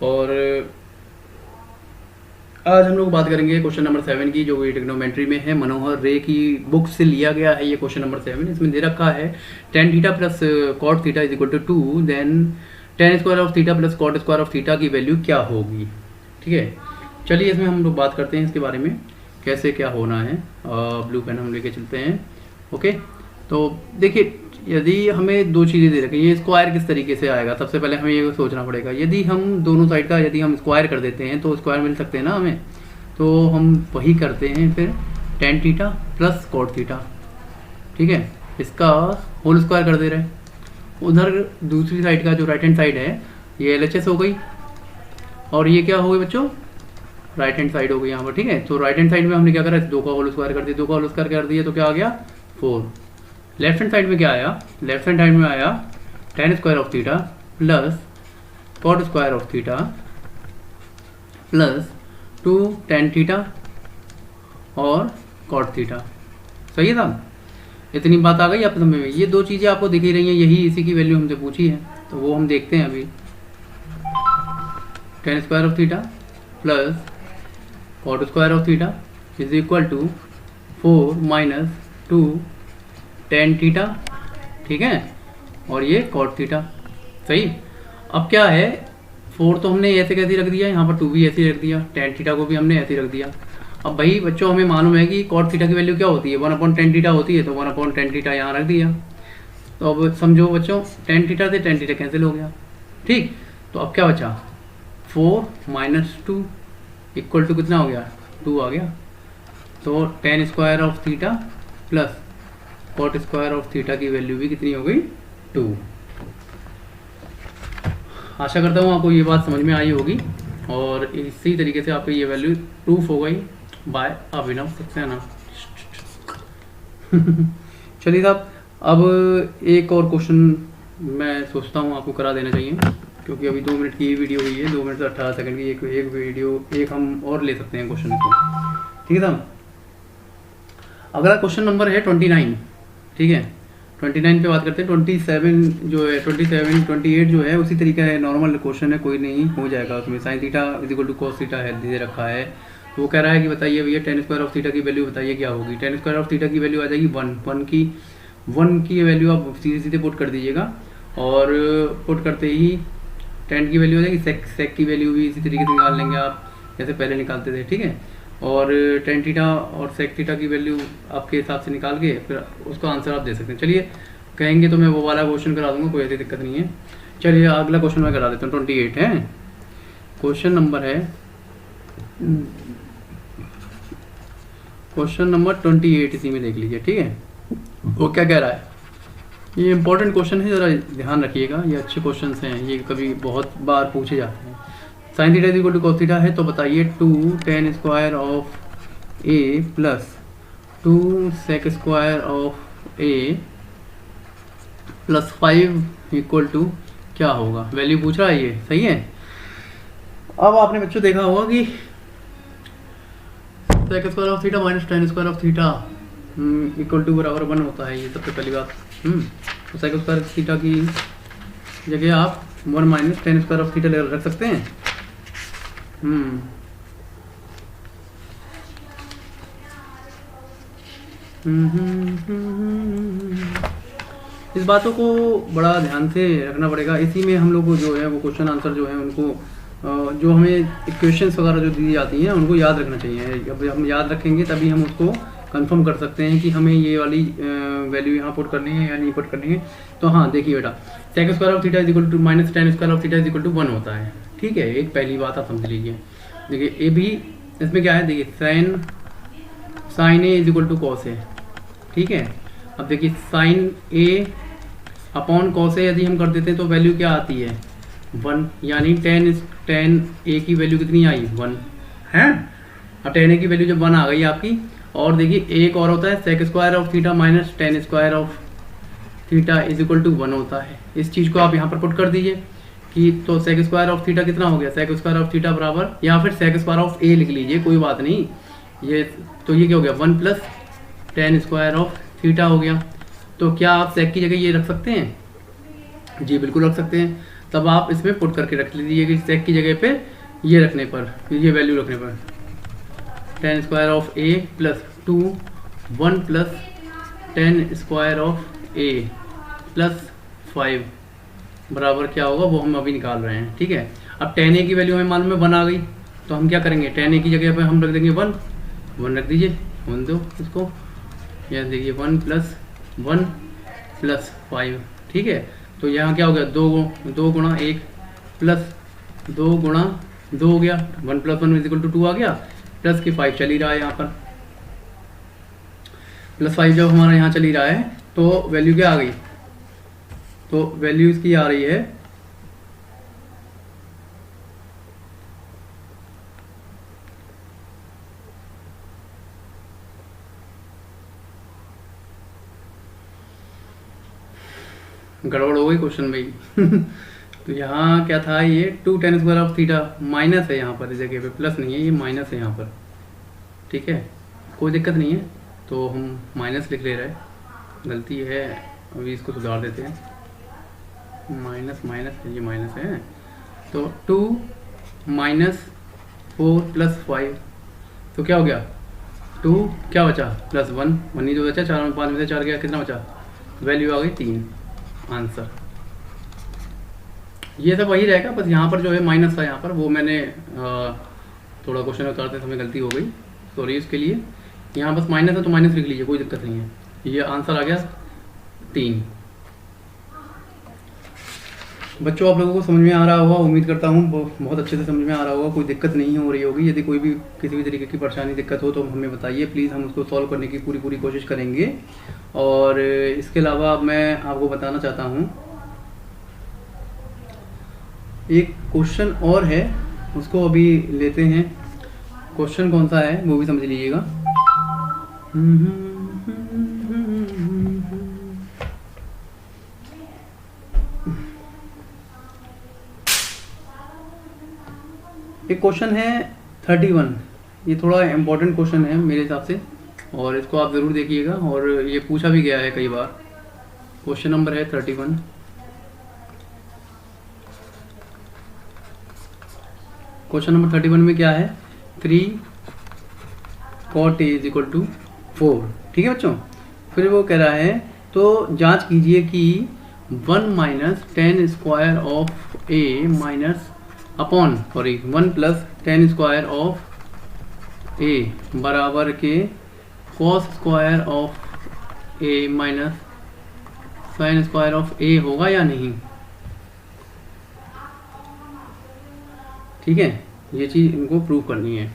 और आज हम लोग बात करेंगे क्वेश्चन नंबर 7 की, जो ट्रिग्नोमेट्री में है। मनोहर रे की बुक से लिया गया है ये क्वेश्चन नंबर 7। इसमें दे रखा है tan theta plus cot theta is equal to 2, then tan square of theta plus cot square of theta की वैल्यू क्या होगी। ठीक है, चलिए इसमें हम लोग बात करते हैं इसके बारे में कैसे क्या होना है। ब्लू पेन हम लेके चलते हैं। ओके, तो देखिए, यदि हमें दो चीज़ें दे रखी हैं, ये स्क्वायर किस तरीके से आएगा, सबसे पहले हमें ये सोचना पड़ेगा। यदि हम दोनों साइड का यदि हम स्क्वायर कर देते हैं तो स्क्वायर मिल सकते हैं ना हमें, तो हम वही करते हैं फिर tan theta plus cot theta. ठीक है, इसका होल स्क्वायर कर दे रहे हैं। उधर दूसरी साइड का जो राइट हैंड साइड है ये LHS हो गई, और ये क्या हो गई बच्चों, राइट हैंड साइड हो गई यहाँ पर। ठीक है, तो राइट हैंड साइड में हमने क्या करा, 2 का होल स्क्वायर कर दिया, 2 का होल स्क्वायर कर दिया तो क्या आ गया 4। लेफ्ट हैंड साइड में क्या आया, लेफ्ट हैंड साइड में आया tan square of theta plus cot square of theta plus 2 tan theta और कॉट थीटा। सही है साहब, इतनी बात आ गई आपको समझ में। ये दो चीज़ें आपको दिख ही रही हैं, यही इसी की वैल्यू हमसे पूछी है, तो वो हम देखते हैं अभी। tan square of theta plus cot square of theta is equal to 4 minus 2 tan theta. ठीक है, और ये कॉट थीटा। सही, अब क्या है, 4 तो हमने ऐसे कैसे रख दिया, यहाँ पर 2 भी ऐसे रख दिया, tan थीटा को भी हमने ऐसे रख दिया। अब भाई बच्चों, हमें मालूम है कि कॉट थीटा की वैल्यू क्या होती है, 1/tan थीटा होती है, तो 1/tan थीटा यहाँ रख दिया। तो अब समझो बच्चों, tan थीटा से tan थीटा कैंसिल हो गया। ठीक, तो अब क्या बचा, 4 माइनस 2 इक्वल टू कितना हो गया, 2 आ गया। तो tan square of theta plus cot square of theta की वैल्यू भी कितनी हो गई, 2। आशा करता हूँ आपको ये बात समझ में आई होगी, और इसी तरीके से आपकी ये वैल्यू प्रूफ हो गई बाय अभिनव सक्सेना। चलिए साहब, अब एक और क्वेश्चन मैं सोचता हूँ आपको करा देना चाहिए, क्योंकि अभी 2 मिनट की वीडियो हुई है, 2 मिनट से 18 सेकंड की एक वीडियो, एक हम और ले सकते हैं क्वेश्चन को। ठीक है साहब, अगला क्वेश्चन नंबर है 29। ठीक है, 29 पे बात करते हैं। 27 जो है, 27 28 जो है उसी तरीका है, नॉर्मल क्वेश्चन है, कोई नहीं हो जाएगा उसमें। Sine theta is equal to cos theta है दे रखा है, तो वो कह रहा है कि बताइए भैया tan स्क्वायर ऑफ थीटा की वैल्यू बताइए क्या होगी। tan स्क्वायर ऑफ थीटा की वैल्यू आ जाएगी 1 की वैल्यू आप सीधे सीधे पुट कर दीजिएगा, और पुट करते ही tan की वैल्यू आ जाएगी, सेक की वैल्यू भी इसी तरीके से निकाल लेंगे आप, जैसे पहले निकालते थे। ठीक है, और tan थीटा और सेक थीटा की वैल्यू आपके हिसाब से निकाल के फिर उसका आंसर आप दे सकते हैं। चलिए, कहेंगे तो मैं वो वाला क्वेश्चन करा दूंगा, कोई ऐसी दिक्कत नहीं है। चलिए अगला क्वेश्चन मैं करा देता हूँ। 28 है क्वेश्चन नंबर, है क्वेश्चन नंबर 28, इसी में देख लीजिए। ठीक है, वो क्या कह रहा है, ये इंपॉर्टेंट क्वेश्चन है, ज़रा ध्यान रखिएगा, ये अच्छे क्वेश्चन हैं, ये कभी बहुत बार पूछे जाते हैं। Sine theta is equal to cos theta है, तो बताइए 2 tan square of A plus 2 sec square of A plus 5 equal to क्या होगा, वैल्यू पूछ रहा है ये। सही है, अब आपने बच्चों देखा होगा कि sec square of theta minus tan square of theta equal to बराबर 1 होता है, ये सबसे पहली बात। तो sec स्क्वायर थीटा की जगह आप 1 minus tan square of theta रख सकते हैं। इस बातों को बड़ा ध्यान से रखना पड़ेगा। इसी में हम लोग को जो है वो क्वेश्चन आंसर जो है उनको जो हमें इक्वेशंस वगैरह जो दी जाती हैं उनको याद रखना चाहिए। अब हम याद रखेंगे तभी हम उसको कंफर्म कर सकते हैं कि हमें ये वाली वैल्यू यहाँ पुट करनी है या नहीं पुट करनी है। तो हाँ, देखिए बेटा, sec square of theta is equal to minus tan square of theta is equal to 1 होता है। ठीक है, एक पहली बात आप समझ लीजिए। देखिए ए भी इसमें क्या है, देखिए sine A is equal to cos A. ठीक है, अब देखिए sine A upon cos A यदि हम कर देते हैं तो वैल्यू क्या आती है 1, यानी tan ए की वैल्यू कितनी आई 1 है। अब tan ए की वैल्यू जब 1 आ गई आपकी, और देखिए एक और होता है sec square of theta minus tan square of theta is equal to 1 होता है। इस चीज़ को आप यहाँ पर पुट कर दीजिए कि तो सेक स्क्वायर ऑफ थीटा कितना हो गया, सेक स्क्वायर ऑफ थीटा बराबर, या फिर सेक स्क्वायर ऑफ ए लिख लीजिए, कोई बात नहीं। ये तो ये क्या हो गया 1 plus tan square of theta हो गया। तो क्या आप सेक की जगह ये रख सकते हैं? जी बिल्कुल रख सकते हैं। तब आप इसमें पुट करके रख लीजिए कि सेक की जगह पे ये रखने पर, ये वैल्यू रखने पर 10 square of A plus 2 1 plus 10 square of A plus 5 बराबर क्या होगा वो हम अभी निकाल रहे हैं। ठीक है, अब 10a की वैल्यू हमें मालूम है 1 आ गई, तो हम क्या करेंगे 10a की जगह पे हम रख देंगे 1 रख दीजिए, 1 दो इसको, यह देखिए 1 प्लस 1 प्लस 5। ठीक है, तो यहाँ क्या हो गया 2 गुणा 1 प्लस 2 गुणा 2 हो गया, 1 प्लस 1 इज इक्वल टू 2 आ गया, प्लस के 5 चल ही रहा है यहाँ पर, प्लस 5 जब हमारा यहाँ चल ही रहा है तो वैल्यू क्या आ गई, तो वैल्यू इसकी आ रही है गड़बड़ हो गई क्वेश्चन में तो यहाँ क्या था, ये 2 10 स्क्वायर ऑफ थीटा माइनस है यहाँ पर, इस जगह पे प्लस नहीं है, ये माइनस है यहाँ पर। ठीक है, कोई दिक्कत नहीं है, तो हम माइनस लिख ले रहे हैं, गलती है, अभी इसको सुधार देते हैं, माइनस माइनस ये माइनस है, तो 2 माइनस 4 प्लस 5, तो क्या हो गया 2 क्या बचा प्लस 1 ही तो बचा, 4 में 5 में से 4 गया, कितना बचा, वैल्यू आ गई 3, आंसर। ये सब वही रहेगा, बस यहाँ पर जो है माइनस था यहाँ पर, वो मैंने थोड़ा क्वेश्चन उतारते समय गलती हो गई, सॉरी इसके लिए। यहाँ बस माइनस है तो माइनस लिख लीजिए, कोई दिक्कत नहीं है, ये आंसर आ गया 3। बच्चों आप लोगों को समझ में आ रहा होगा, उम्मीद करता हूँ बहुत अच्छे से समझ में आ रहा होगा, कोई दिक्कत नहीं हो रही होगी। यदि कोई भी किसी भी तरीके की परेशानी दिक्कत हो तो हमें बताइए प्लीज़, हम उसको सॉल्व करने की पूरी कोशिश करेंगे। और इसके अलावा मैं आपको बताना चाहता हूँ एक क्वेश्चन और है, उसको अभी लेते हैं। क्वेश्चन कौन सा है वो भी समझ लीजिएगा। एक क्वेश्चन है 31, ये थोड़ा इम्पोर्टेंट क्वेश्चन है मेरे हिसाब से, और इसको आप ज़रूर देखिएगा, और ये पूछा भी गया है कई बार। क्वेश्चन नंबर है 31। क्वेश्चन नंबर 31 में क्या है, 3 cot a is equal to 4। ठीक है बच्चों, फिर वो कह रहा है तो जांच कीजिए कि 1 minus 10 square of a minus upon 1 plus 10 square of a बराबर के cos square of a minus sign square of a होगा या नहीं। ठीक है, ये चीज़ इनको प्रूव करनी है।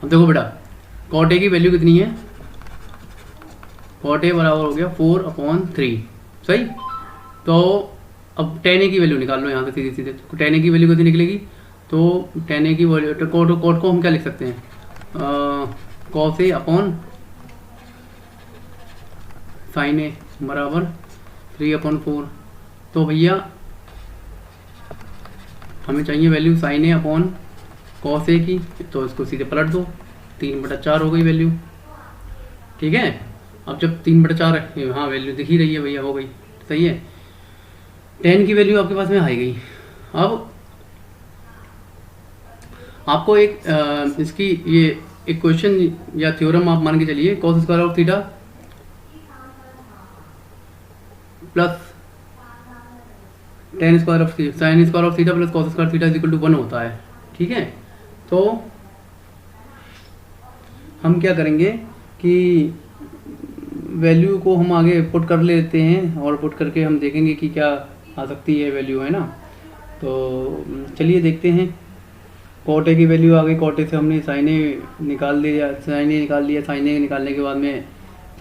अब देखो बेटा, कॉट ए की वैल्यू कितनी है, कॉट ए बराबर हो गया 4/3, सही। तो अब 10a की वैल्यू निकाल लो यहाँ से सीधे सीधे, तो 10a की वैल्यू कितनी निकलेगी, तो 10a की वैल्यू, तो कॉट को हम क्या लिख सकते हैं, कॉस ए अपॉन साइन ए बराबर 3/4। तो भैया हमें चाहिए value sign A upon cos ए की, तो इसको सीधे पलट दो, 3/4 हो गई वैल्यू। ठीक है, अब जब 3/4 है, हाँ वैल्यू दिख ही रही है भैया, हो गई, सही है। 10 की वैल्यू आपके पास में आ गई। अब आपको एक इसकी ये एक क्वेश्चन या थ्योरम आप मान के चलिए, cos square of theta plus 10 square of theta sine square of theta plus cos square theta is equal to 1 होता है। ठीक है, तो हम क्या करेंगे कि वैल्यू को हम आगे पुट कर लेते हैं, और पुट करके हम देखेंगे कि क्या आ सकती है वैल्यू, है ना। तो चलिए देखते हैं। कॉट ए की वैल्यू आ गई, कॉट ए से हमने साइन ए निकाल लिया, साइन ए निकाल लिया, साइन ए निकालने के बाद में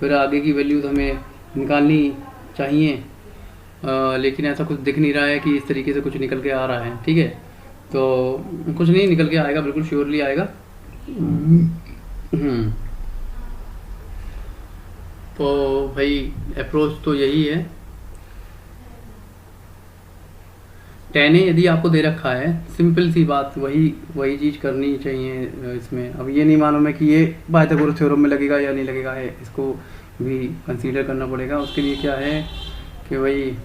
फिर आगे की वैल्यूज हमें निकालनी चाहिए, लेकिन ऐसा कुछ दिख नहीं रहा है कि इस तरीके से कुछ निकल के आ रहा है। ठीक है, तो कुछ नहीं निकल के आएगा, बिल्कुल श्योरली आएगा। तो भाई अप्रोच तो यही है। 10a यदि आपको दे रखा है, सिंपल सी बात, वही चीज़ करनी चाहिए इसमें। अब ये नहीं मालूम है कि ये पाइथागोरस थ्योरम में लगेगा या नहीं लगेगा, है इसको भी कंसीडर करना पड़ेगा। उसके लिए क्या है कि भाई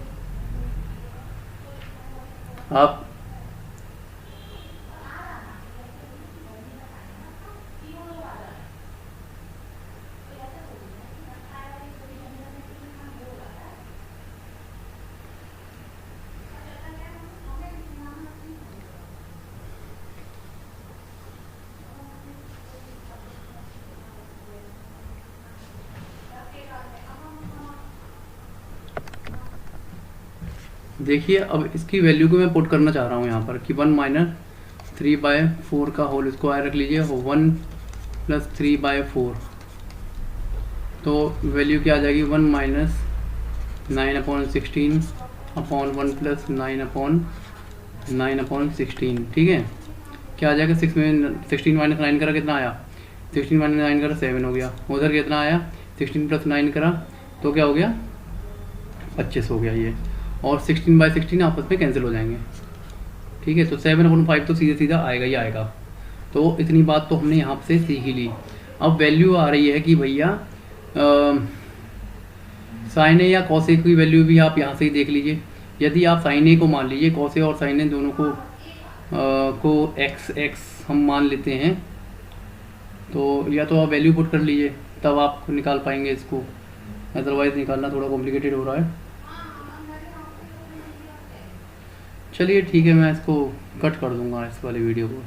आप देखिए, अब इसकी वैल्यू को मैं पुट करना चाह रहा हूँ यहाँ पर कि 1-3/4 का होल स्क्वायर रख लीजिए और 1 + 3/4, तो वैल्यू क्या आ जाएगी 1 - 9/16 अपॉन 1 + 9/9/16। ठीक है, क्या आ जाएगा 6 में 16 - 9 करा कितना आया, 16 - 9 करा 7 हो गया। उधर कितना आया 16 + 9 करा तो क्या हो गया 25 हो गया ये, और 16/16 आपस में कैंसिल हो जाएंगे। ठीक है, तो 7/5 तो सीधे सीधा आएगा ही आएगा। तो इतनी बात तो हमने यहाँ से सीख ही ली। अब वैल्यू आ रही है कि भैया साइन ए या कॉस ए की वैल्यू भी आप यहाँ से ही देख लीजिए। यदि आप साइन ए को मान लीजिए, कॉस ए और साइन ए दोनों को x हम मान लेते हैं, तो या तो आप वैल्यू पुट कर लीजिए तब आप निकाल पाएंगे इसको, अदरवाइज़ निकालना थोड़ा कॉम्प्लिकेटेड हो रहा है। चलिए ठीक है, मैं इसको कट कर दूंगा इस वाले वीडियो को।